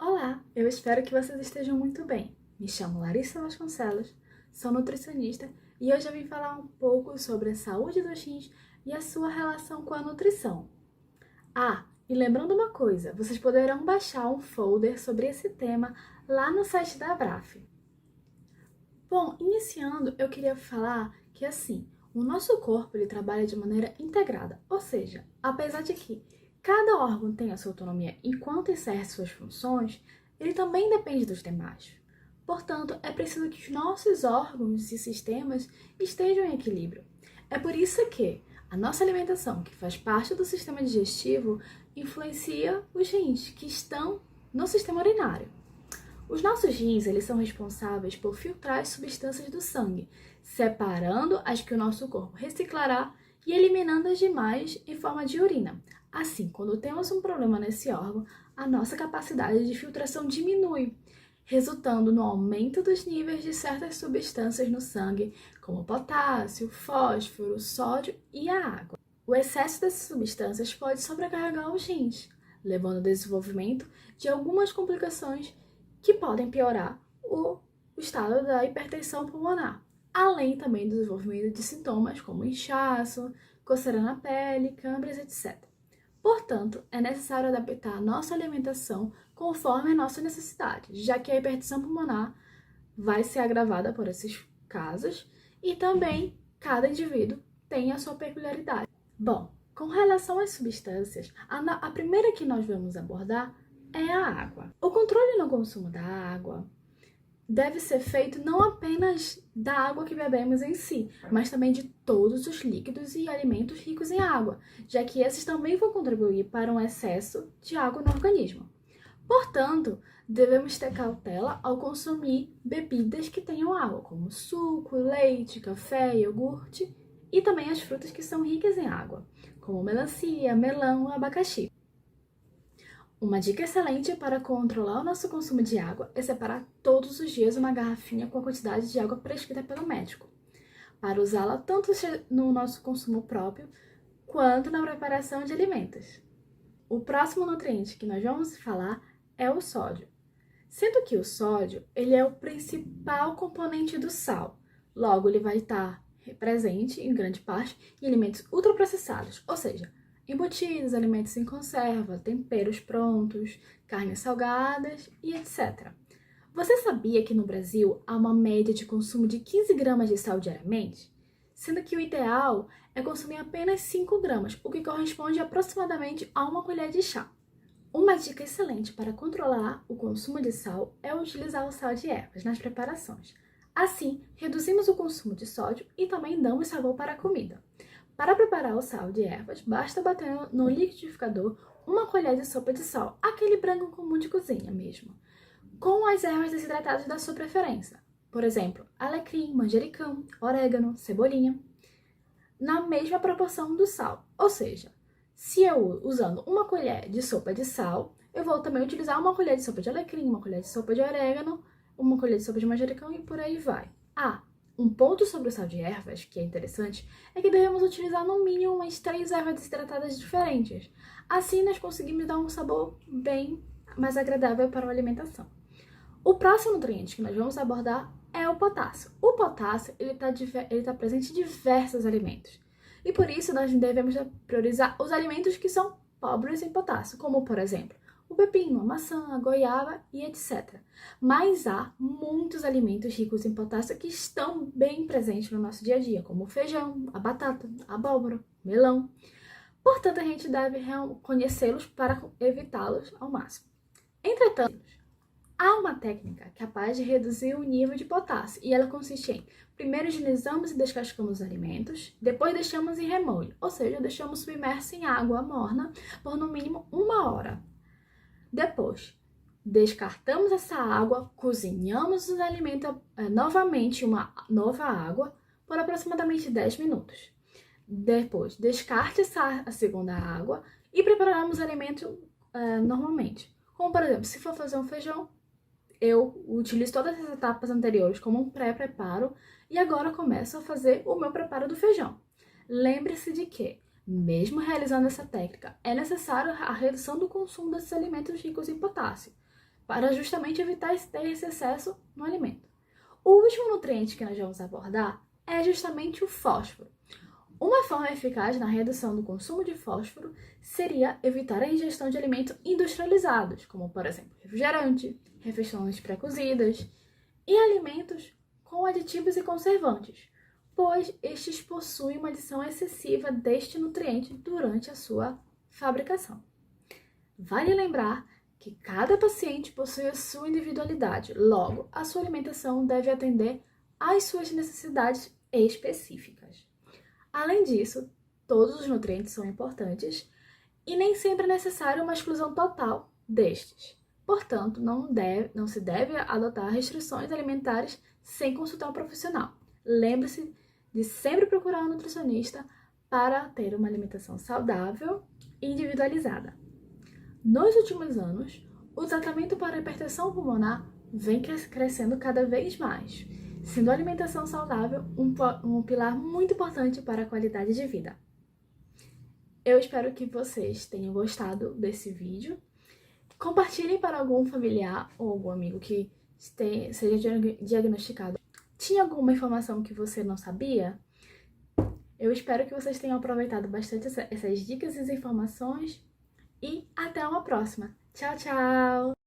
Olá, eu espero que vocês estejam muito bem. Me chamo Larissa Vasconcelos, sou nutricionista e hoje eu vim falar um pouco sobre a saúde dos rins e a sua relação com a nutrição. E lembrando uma coisa, vocês poderão baixar um folder sobre esse tema lá no site da Abraf. Bom, iniciando, eu queria falar que o nosso corpo ele trabalha de maneira integrada, ou seja, apesar de que cada órgão tem a sua autonomia enquanto exerce suas funções, ele também depende dos demais. Portanto, é preciso que os nossos órgãos e sistemas estejam em equilíbrio. É por isso que a nossa alimentação, que faz parte do sistema digestivo, influencia os rins, que estão no sistema urinário. Os nossos rins, eles são responsáveis por filtrar as substâncias do sangue, separando as que o nosso corpo reciclará e eliminando as demais em forma de urina. Assim, quando temos um problema nesse órgão, a nossa capacidade de filtração diminui, resultando no aumento dos níveis de certas substâncias no sangue, como potássio, fósforo, sódio e a água. O excesso dessas substâncias pode sobrecarregar os rins, levando ao desenvolvimento de algumas complicações que podem piorar o estado da hipertensão pulmonar, além também do desenvolvimento de sintomas como inchaço, coceira na pele, câimbras, etc. Portanto, é necessário adaptar a nossa alimentação conforme a nossa necessidade, já que a hipertensão pulmonar vai ser agravada por esses casos e também cada indivíduo tem a sua peculiaridade. Bom, com relação às substâncias, a primeira que nós vamos abordar é a água. O controle no consumo da água deve ser feito não apenas da água que bebemos em si, mas também de todos os líquidos e alimentos ricos em água, já que esses também vão contribuir para um excesso de água no organismo. Portanto, devemos ter cautela ao consumir bebidas que tenham água, como suco, leite, café, iogurte e também as frutas que são ricas em água, como melancia, melão e abacaxi. Uma dica excelente para controlar o nosso consumo de água é separar todos os dias uma garrafinha com a quantidade de água prescrita pelo médico, para usá-la tanto no nosso consumo próprio, quanto na preparação de alimentos. O próximo nutriente que nós vamos falar é o sódio. Sendo que o sódio ele é o principal componente do sal, logo ele vai estar presente em grande parte em alimentos ultraprocessados, ou seja, embutidos, alimentos em conserva, temperos prontos, carnes salgadas e etc. Você sabia que no Brasil há uma média de consumo de 15 gramas de sal diariamente? Sendo que o ideal é consumir apenas 5 gramas, o que corresponde aproximadamente a uma colher de chá. Uma dica excelente para controlar o consumo de sal é utilizar o sal de ervas nas preparações. Assim, reduzimos o consumo de sódio e também damos sabor para a comida. Para preparar o sal de ervas, basta bater no liquidificador uma colher de sopa de sal, aquele branco comum de cozinha mesmo, com as ervas desidratadas da sua preferência. Por exemplo, alecrim, manjericão, orégano, cebolinha, na mesma proporção do sal. Ou seja, se eu usando uma colher de sopa de sal, eu vou também utilizar uma colher de sopa de alecrim, uma colher de sopa de orégano, uma colher de sopa de manjericão e por aí vai. Um ponto sobre o sal de ervas, que é interessante, é que devemos utilizar no mínimo umas 3 ervas desidratadas diferentes. Assim, nós conseguimos dar um sabor bem mais agradável para a alimentação. O próximo nutriente que nós vamos abordar é o potássio. O potássio ele tá presente em diversos alimentos. E por isso, nós devemos priorizar os alimentos que são pobres em potássio, como, por exemplo, o pepino, a maçã, a goiaba e etc. Mas há muitos alimentos ricos em potássio que estão bem presentes no nosso dia a dia, como o feijão, a batata, a abóbora, o melão. Portanto, a gente deve conhecê-los para evitá-los ao máximo. Entretanto, há uma técnica capaz de reduzir o nível de potássio e ela consiste em: primeiro higienizamos e descascamos os alimentos, depois deixamos em remolho, ou seja, deixamos submerso em água morna por no mínimo 1 hora. Depois, descartamos essa água, cozinhamos os alimentos novamente em uma nova água por aproximadamente 10 minutos. Depois, descarte a segunda água e preparamos o alimento normalmente. Como, por exemplo, se for fazer um feijão, eu utilizo todas as etapas anteriores como um pré-preparo e agora começo a fazer o meu preparo do feijão. Lembre-se de que, mesmo realizando essa técnica, é necessário a redução do consumo desses alimentos ricos em potássio, para justamente evitar ter esse excesso no alimento. O último nutriente que nós vamos abordar é justamente o fósforo. Uma forma eficaz na redução do consumo de fósforo seria evitar a ingestão de alimentos industrializados, como, por exemplo, refrigerante, refeições pré-cozidas e alimentos com aditivos e conservantes, pois estes possuem uma adição excessiva deste nutriente durante a sua fabricação. Vale lembrar que cada paciente possui a sua individualidade, logo, a sua alimentação deve atender às suas necessidades específicas. Além disso, todos os nutrientes são importantes e nem sempre é necessário uma exclusão total destes. Portanto, não se deve adotar restrições alimentares sem consultar um profissional. Lembre-se de sempre procurar um nutricionista para ter uma alimentação saudável e individualizada. Nos últimos anos, o tratamento para a hipertensão pulmonar vem crescendo cada vez mais, sendo a alimentação saudável um pilar muito importante para a qualidade de vida. Eu espero que vocês tenham gostado desse vídeo. Compartilhem para algum familiar ou algum amigo que seja diagnosticado. Tinha alguma informação que você não sabia? Eu espero que vocês tenham aproveitado bastante essas dicas e informações. E até uma próxima. Tchau, tchau!